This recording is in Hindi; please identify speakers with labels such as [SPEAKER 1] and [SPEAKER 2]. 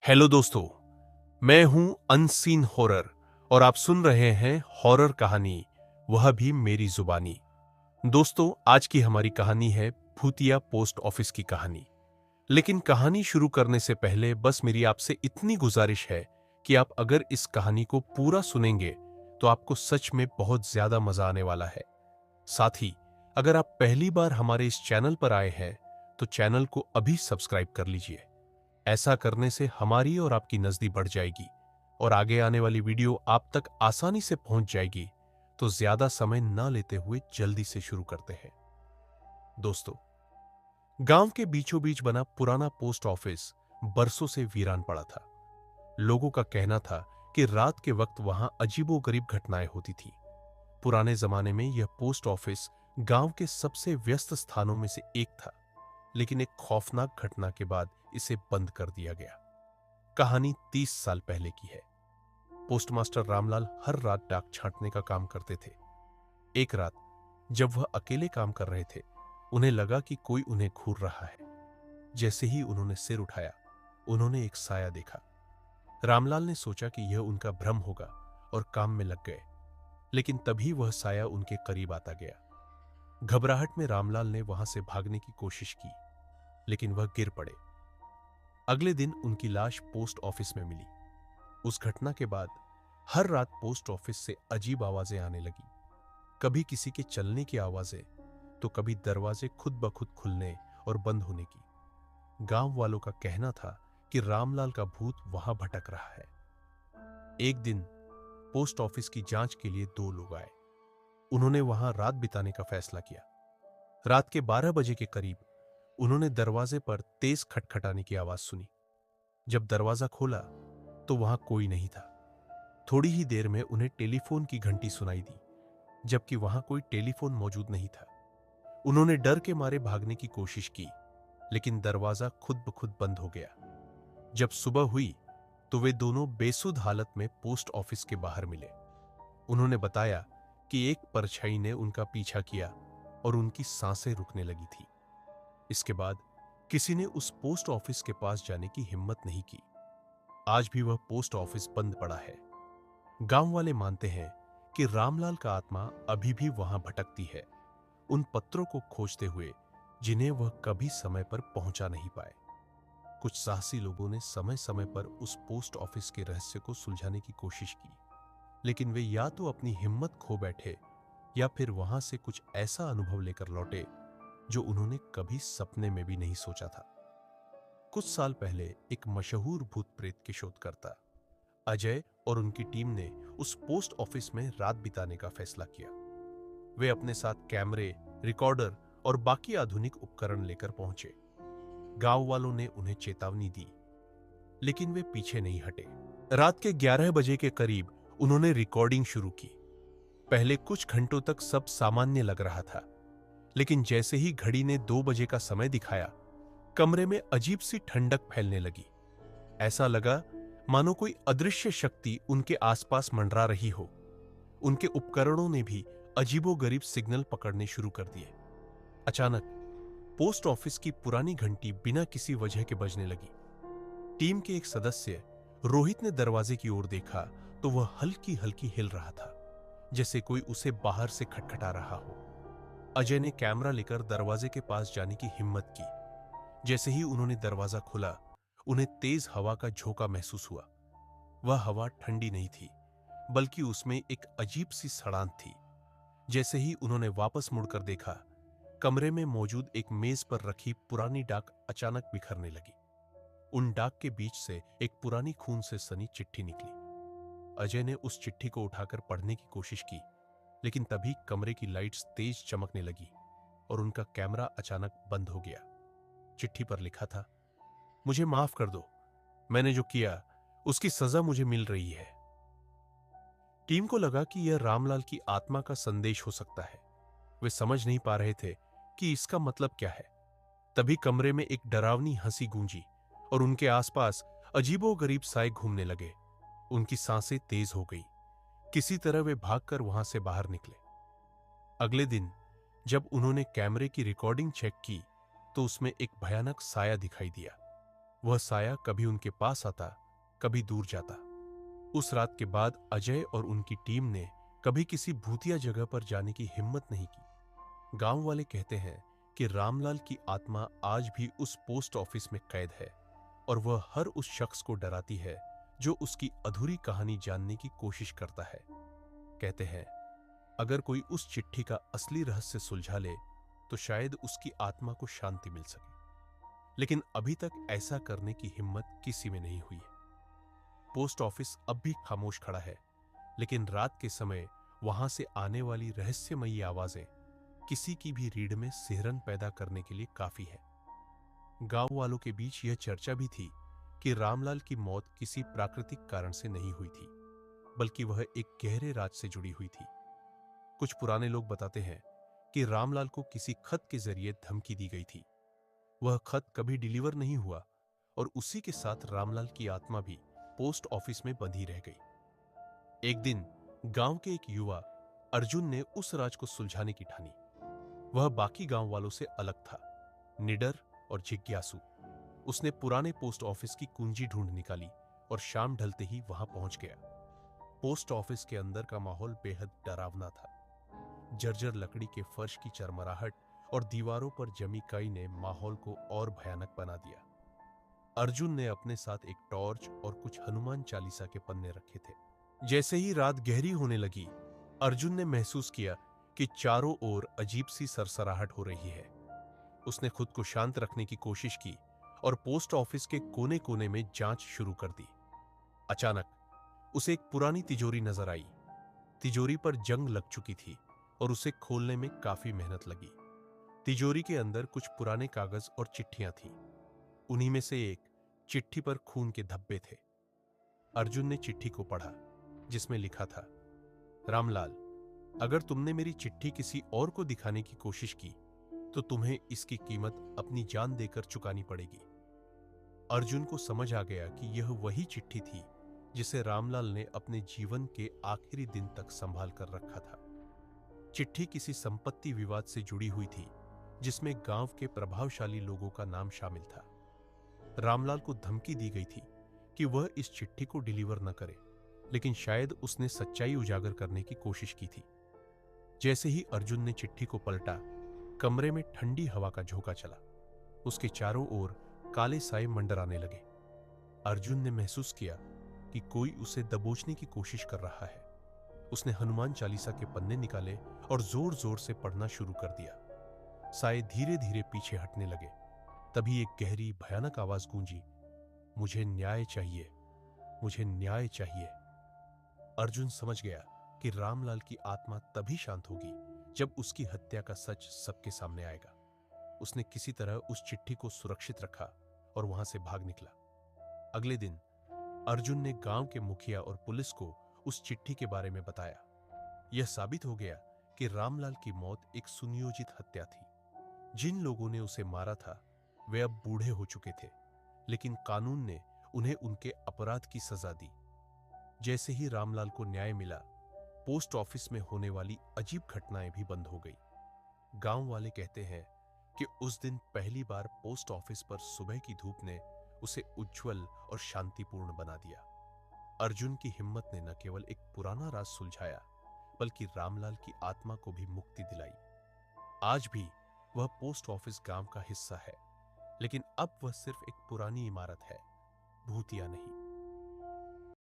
[SPEAKER 1] हेलो दोस्तों, मैं हूं अनसीन हॉरर और आप सुन रहे हैं हॉरर कहानी, वह भी मेरी जुबानी। दोस्तों, आज की हमारी कहानी है भूतिया पोस्ट ऑफिस की कहानी। लेकिन कहानी शुरू करने से पहले बस मेरी आपसे इतनी गुजारिश है कि आप अगर इस कहानी को पूरा सुनेंगे तो आपको सच में बहुत ज्यादा मजा आने वाला है। साथ ही अगर आप पहली बार हमारे इस चैनल पर आए हैं तो चैनल को अभी सब्सक्राइब कर लीजिए। ऐसा करने से हमारी और आपकी नजदीक बढ़ जाएगी और आगे आने वाली वीडियो आप तक आसानी से पहुंच जाएगी। तो ज्यादा समय न लेते हुए जल्दी से शुरू करते हैं। दोस्तों, गांव के बीचों बीच बना पुराना पोस्ट ऑफिस बरसों से वीरान पड़ा था। लोगों का कहना था कि रात के वक्त वहां अजीबोगरीब घटनाएं होती थी। पुराने जमाने में यह पोस्ट ऑफिस गांव के सबसे व्यस्त स्थानों में से एक था, लेकिन एक खौफनाक घटना के बाद इसे बंद कर दिया गया। कहानी 30 साल पहले की है। पोस्टमास्टर रामलाल हर रात डाक छांटने का काम करते थे। एक रात जब वह अकेले काम कर रहे थे, उन्हें लगा कि कोई उन्हें घूर रहा है। जैसे ही उन्होंने सिर उठाया, उन्होंने एक साया देखा। रामलाल ने सोचा कि यह उनका भ्रम होगा और काम में लग गए। लेकिन तभी वह साया उनके करीब आता गया। घबराहट में रामलाल ने वहां से भागने की कोशिश की, लेकिन वह गिर पड़े। अगले दिन उनकी लाश पोस्ट ऑफिस में मिली। उस घटना के बाद हर रात पोस्ट ऑफिस से अजीब आवाजें आने लगी। कभी किसी के चलने की आवाजें, तो कभी दरवाजे खुद ब खुद खुलने और बंद होने की। गांव वालों का कहना था कि रामलाल का भूत वहां भटक रहा है। एक दिन पोस्ट ऑफिस की जांच के लिए 2 लोग आए। उन्होंने वहां रात बिताने का फैसला किया। रात के 12 बजे के करीब उन्होंने दरवाजे पर तेज खटखटाने की आवाज सुनी। जब दरवाजा खोला तो वहां कोई नहीं था। थोड़ी ही देर में उन्हें टेलीफोन की घंटी सुनाई दी, जबकि वहां कोई टेलीफोन मौजूद नहीं था। उन्होंने डर के मारे भागने की कोशिश की, लेकिन दरवाजा खुद ब खुद बंद हो गया। जब सुबह हुई तो वे दोनों बेसुध हालत में पोस्ट ऑफिस के बाहर मिले। उन्होंने बताया कि एक परछाई ने उनका पीछा किया और उनकी सांसें रुकने लगी थी। इसके बाद किसी ने उस पोस्ट ऑफिस के पास जाने की हिम्मत नहीं की। आज भी वह पोस्ट ऑफिस बंद पड़ा है। गांव वाले मानते हैं कि रामलाल का आत्मा अभी भी वहां भटकती है, उन पत्रों को खोजते हुए जिन्हें वह कभी समय पर पहुंचा नहीं पाए। कुछ साहसी लोगों ने समय समय पर उस पोस्ट ऑफिस के रहस्य को सुलझाने की कोशिश की, लेकिन वे या तो अपनी हिम्मत खो बैठे या फिर वहां से कुछ ऐसा अनुभव लेकर लौटे जो उन्होंने कभी सपने में भी नहीं सोचा था। कुछ साल पहले एक मशहूर भूत प्रेत के शोधकर्ता अजय और उनकी टीम ने उस पोस्ट ऑफिस में रात बिताने का फैसला किया। वे अपने साथ कैमरे, रिकॉर्डर और बाकी आधुनिक उपकरण लेकर पहुंचे। गांव वालों ने उन्हें चेतावनी दी, लेकिन वे पीछे नहीं हटे। रात के 11 बजे के करीब उन्होंने रिकॉर्डिंग शुरू की। पहले कुछ घंटों तक सब सामान्य लग रहा था, लेकिन जैसे ही घड़ी ने 2 बजे का समय दिखाया, कमरे में अजीब सी ठंडक फैलने लगी। ऐसा लगा मानो कोई अदृश्य शक्ति उनके आसपास मंडरा रही हो। उनके उपकरणों ने भी अजीबोगरीब सिग्नल पकड़ने शुरू कर दिए। अचानक पोस्ट ऑफिस की पुरानी घंटी बिना किसी वजह के बजने लगी। टीम के एक सदस्य रोहित ने दरवाजे की ओर देखा तो वह हल्की हल्की हिल रहा था, जैसे कोई उसे बाहर से खटखटा रहा हो। अजय ने कैमरा लेकर दरवाजे के पास जाने की हिम्मत की। जैसे ही उन्होंने दरवाजा खोला, उन्हें तेज हवा का झोंका महसूस हुआ। वह हवा ठंडी नहीं थी, बल्कि उसमें एक अजीब सी सड़ांध थी। जैसे ही उन्होंने वापस मुड़कर देखा, कमरे में मौजूद एक मेज पर रखी पुरानी डाक अचानक बिखरने लगी। उन डाक के बीच से एक पुरानी खून से सनी चिट्ठी निकली। अजय ने उस चिट्ठी को उठाकर पढ़ने की कोशिश की, लेकिन तभी कमरे की लाइट्स तेज चमकने लगी और उनका कैमरा अचानक बंद हो गया। चिट्ठी पर लिखा था, मुझे माफ कर दो, मैंने जो किया उसकी सजा मुझे मिल रही है। टीम को लगा कि यह रामलाल की आत्मा का संदेश हो सकता है। वे समझ नहीं पा रहे थे कि इसका मतलब क्या है। तभी कमरे में एक डरावनी हंसी गूंजी और उनके आसपास अजीबोगरीब साए घूमने लगे। उनकी सांसें तेज हो गई। किसी तरह वे भागकर वहां से बाहर निकले। अगले दिन जब उन्होंने कैमरे की रिकॉर्डिंग चेक की तो उसमें एक भयानक साया दिखाई दिया। वह साया कभी उनके पास आता, कभी दूर जाता। उस रात के बाद अजय और उनकी टीम ने कभी किसी भूतिया जगह पर जाने की हिम्मत नहीं की। गांव वाले कहते हैं कि रामलाल की आत्मा आज भी उस पोस्ट ऑफिस में कैद है और वह हर उस शख्स को डराती है जो उसकी अधूरी कहानी जानने की कोशिश करता है। कहते हैं अगर कोई उस चिट्ठी का असली रहस्य सुलझा ले तो शायद उसकी आत्मा को शांति मिल सके, लेकिन अभी तक ऐसा करने की हिम्मत किसी में नहीं हुई है। पोस्ट ऑफिस अब भी खामोश खड़ा है, लेकिन रात के समय वहां से आने वाली रहस्यमयी आवाजें किसी की भी रीढ़ में सिहरन पैदा करने के लिए काफी है। गांव वालों के बीच यह चर्चा भी थी कि रामलाल की मौत किसी प्राकृतिक कारण से नहीं हुई थी, बल्कि वह एक गहरे राज से जुड़ी हुई थी। कुछ पुराने लोग बताते हैं कि रामलाल को किसी खत के जरिए धमकी दी गई थी। वह खत कभी डिलीवर नहीं हुआ और उसी के साथ रामलाल की आत्मा भी पोस्ट ऑफिस में बंधी रह गई। एक दिन गांव के एक युवा अर्जुन ने उस राज को सुलझाने की ठानी। वह बाकी गांव वालों से अलग था, निडर और जिज्ञासु। उसने पुराने पोस्ट ऑफिस की कुंजी ढूंढ निकाली और शाम ढलते ही वहां पहुंच गया। पोस्ट ऑफिस के अंदर का माहौल बेहद डरावना था। जर्जर लकड़ी के फर्श की चरमराहट और दीवारों पर जमी काई ने माहौल को और भयानक बना दिया। अर्जुन ने अपने साथ एक टॉर्च और कुछ हनुमान चालीसा के पन्ने रखे थे। जैसे ही रात गहरी होने लगी, अर्जुन ने महसूस किया कि चारों ओर अजीब सी सरसराहट हो रही है। उसने खुद को शांत रखने की कोशिश की और पोस्ट ऑफिस के कोने कोने में जांच शुरू कर दी। अचानक उसे एक पुरानी तिजोरी नजर आई। तिजोरी पर जंग लग चुकी थी और उसे खोलने में काफी मेहनत लगी। तिजोरी के अंदर कुछ पुराने कागज और चिट्ठियां थीं। उन्हीं में से एक चिट्ठी पर खून के धब्बे थे। अर्जुन ने चिट्ठी को पढ़ा, जिसमें लिखा था, रामलाल, अगर तुमने मेरी चिट्ठी किसी और को दिखाने की कोशिश की तो तुम्हें इसकी कीमत अपनी जान देकर चुकानी पड़ेगी। अर्जुन को समझ आ गया कि यह वही चिट्ठी थी जिसे रामलाल ने अपने जीवन के आखिरी दिन तक संभाल कर रखा था। चिट्ठी किसी संपत्ति विवाद से जुड़ी हुई थी, जिसमें गांव के प्रभावशाली लोगों का नाम शामिल था। रामलाल को धमकी दी गई थी कि वह इस चिट्ठी को डिलीवर न करे, लेकिन शायद उसने सच्चाई उजागर करने की कोशिश की थी। जैसे ही अर्जुन ने चिट्ठी को पलटा, कमरे में ठंडी हवा का झोंका चला। उसके चारों ओर काले साए मंडराने लगे। अर्जुन ने महसूस किया कि कोई उसे दबोचने की कोशिश कर रहा है। उसने हनुमान चालीसा के पन्ने निकाले और जोर जोर से पढ़ना शुरू कर दिया। साए धीरे धीरे पीछे हटने लगे। तभी एक गहरी भयानक आवाज गूंजी, मुझे न्याय चाहिए, मुझे न्याय चाहिए। अर्जुन समझ गया कि रामलाल की आत्मा तभी शांत होगी जब उसकी हत्या का सच सबके सामने आएगा। उसने किसी तरह उस चिट्ठी को सुरक्षित रखा और वहां से भाग निकला। अगले दिन अर्जुन ने गांव के मुखिया और पुलिस को उस चिट्ठी के बारे में बताया। यह साबित हो गया कि रामलाल की मौत एक सुनियोजित हत्या थी। जिन लोगों ने उसे मारा था वे अब बूढ़े हो चुके थे, लेकिन कानून ने उन्हें उनके अपराध की सजा दी। जैसे ही रामलाल को न्याय मिला, पोस्ट ऑफिस में होने वाली अजीब घटनाएं भी बंद हो गई। गांव वाले कहते हैं कि उस दिन पहली बार पोस्ट ऑफिस पर सुबह की धूप ने उसे उज्जवल और शांतिपूर्ण बना दिया। अर्जुन की हिम्मत ने न केवल एक पुराना राज सुलझाया, बल्कि रामलाल की आत्मा को भी मुक्ति दिलाई। आज भी वह पोस्ट ऑफिस गांव का हिस्सा है, लेकिन अब वह सिर्फ एक पुरानी इमारत है, भूतिया नहीं।